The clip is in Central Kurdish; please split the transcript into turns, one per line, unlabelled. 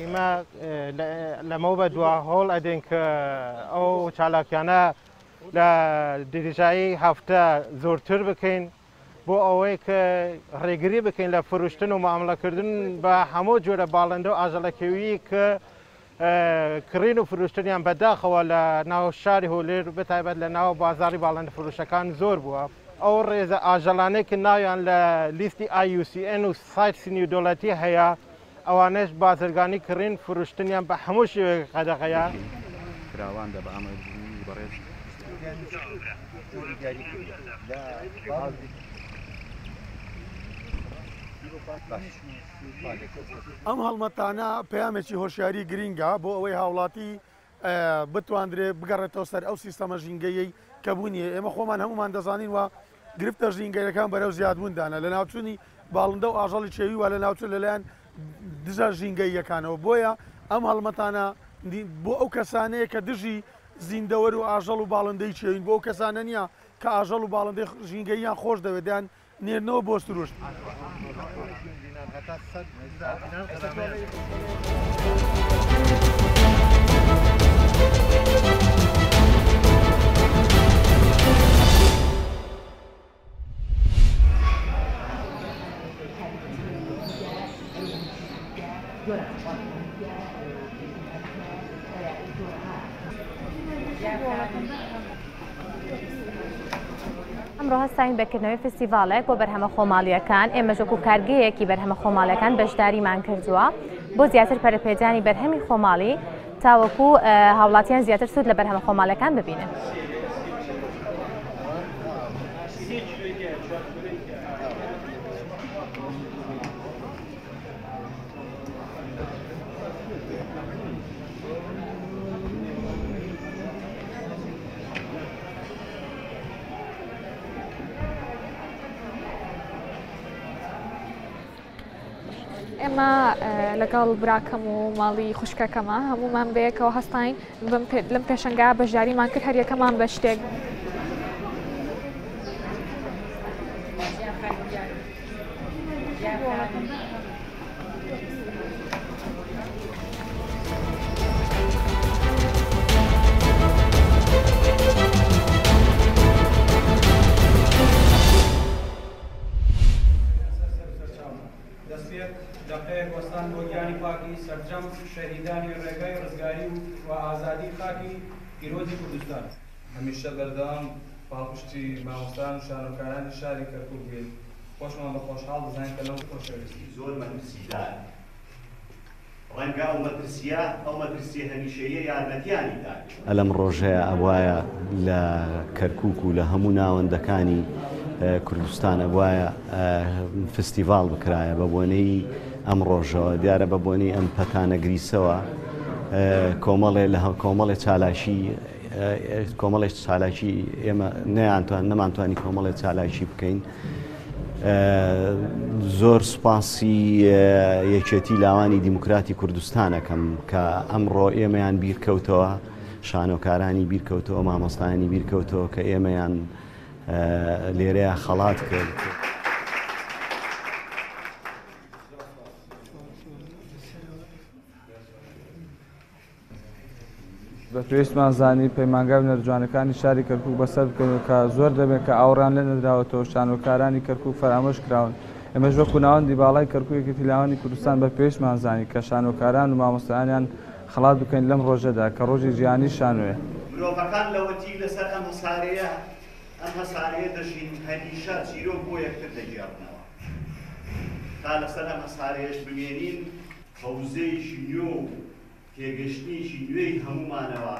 ئێمە لەمەوە بە دوا هۆڵ ئەدەین کە ئەو چالاکیانە لە دیریژایی هەفتە زۆرتر بکەین بۆ ئەوەی کە ڕێگری بکەین لە فروشتن و معاملەکردن بە هەموو جۆرە باڵندە و ئاژەڵەکەویی کە کڕین و فروشتنیان بەداخەوە لە ناو شاری هۆلێر بەتایبەت لە ناو بازاری باڵندە فروشەکان زۆر بووە. ئەو ڕێزە ئاژەڵانەی کە ناویان لە لیستی IUCN و سایت سنی دەوڵەتی هەیە ئەوانەش بازرگانی کڕین فروشتنیان بە هەموو شێوەیەک قەدەغەیە.
فراواندا بە ئەمە بەڕێز
ئەم هەڵمەتانە پەیامێکی هۆشیاری گرینگە بۆ ئەوەی هاوڵاتی بتواندرێت بگەڕێتەوە سەر ئەو سیستەمە ژینگەیەی کە بوونیە. ئێمە خۆمان هەمومان دەزانین وە گرفتە ژینگەیەکان بەرەو زیادبووندانە لە ناوچوونی باڵندە و ئاژەڵی چێوی وە لە ناوچوو لەلایەن دژە ژینگەیەکانەوە. بۆیە ئەم هەڵمەتانە بۆ ئەو کەسانەیە کە دژی زیندەوەر و ئاژەڵ و باڵندەی چێوین بۆ ئەو کەسانە نییە کە ئاژەڵ و باڵندەی ژینگەییان خۆش دەوێتیان نێرنەوە بۆ سروشت.
ئەمڕۆ هەستاین بەکردنەوەی فستیڤالێک بۆ بەرهەمە خۆماڵیەکان. ئێمە ژۆک و کارگەیەکی بەرهەمە خۆماڵیەکان بەشداریمان کردووە بۆ زیاتر پەرەپێدانی بەرهەمی خۆماڵی تاوەکو هاوڵاتیان زیاتر سوود لە بەرهەمە خۆماڵیەکان ببینن.
ئێمە لەگەڵ براکەم و ماڵی خوشکەکەمە هەمومان بەیەکەوە هەستاین لەم پێشەنگا بەشداریمان کرد هەر یەکەمان بە شتێک.
دقەیەک وەستان بۆ گیانی پاکی سەرجەم شەهیدانی ڕێگای ڕزگاری و ئازادی خاکی پیرۆزی کوردستان.
هەمیشە بەردەوام پاڵپشتی مامۆستان و شانۆکارانی شاری کەرکووک بێت. خۆشمان بە خۆشحاڵ دەزانین کە لەو خۆشەویستی
زۆر مەترسیدار ڕەنگە ئەو مەترسیە هەمیشەیە یارمەتیانی دا.
ئەلەم ڕۆژەیە ئەوایە لە کەرکووک و لە هەموو ناوەندەکانی کوردستان ئەوایە فستیڤال بکرایە بە بۆنەی ئەم ڕۆژەوە دیارە بە بۆنەی ئەم پەتانە گریسەوە کۆمەڵێ لە کۆمەڵێ کۆمەڵێک چالاکی ئێمە نەمانتوانی کۆمەڵێک چالاکی بکەین. زۆر سوپاسی یەکێتی لاوانی دیموکراتی کوردستانەکەم کە ئەمڕۆ ئێمەیان بیرکەوتەوە شانۆکارانی بیرکەوتەوە مامۆستایانی بیرکەوتەوە کە ئێمەیان لێرەیە خەڵات کرد.
بە پێویستمان زانی پەیمانگای نەرجوانەکانی شاری کەرکووک بەسەر بکەن کە زۆر دەبێت کە ئاوڕان لێ نەدراوەتەوە شانۆکارانی کەرکووک فەرامۆش کراون. ئێمەش وەکو ناوەندی باڵای کەرکووکێکی لاوانی کوردستان بە پێویستمان زانی کە شانۆکاران و مامۆستایانیان خەڵات بکەین لەم ڕۆژەدا کە ڕۆژی ژیانی شانوێ.
مرۆڤەکان لەوەتی لەسەر ئەم هەسارەیە دەژین هەمیشە چیرۆک بۆ یەکتر دەگێڕنەوە تا لەسەر ئەم هەسارەیەش بمێنین حەوزەیەکی نوێ و تێگەشتنیشی نوێی هەمومانەوە.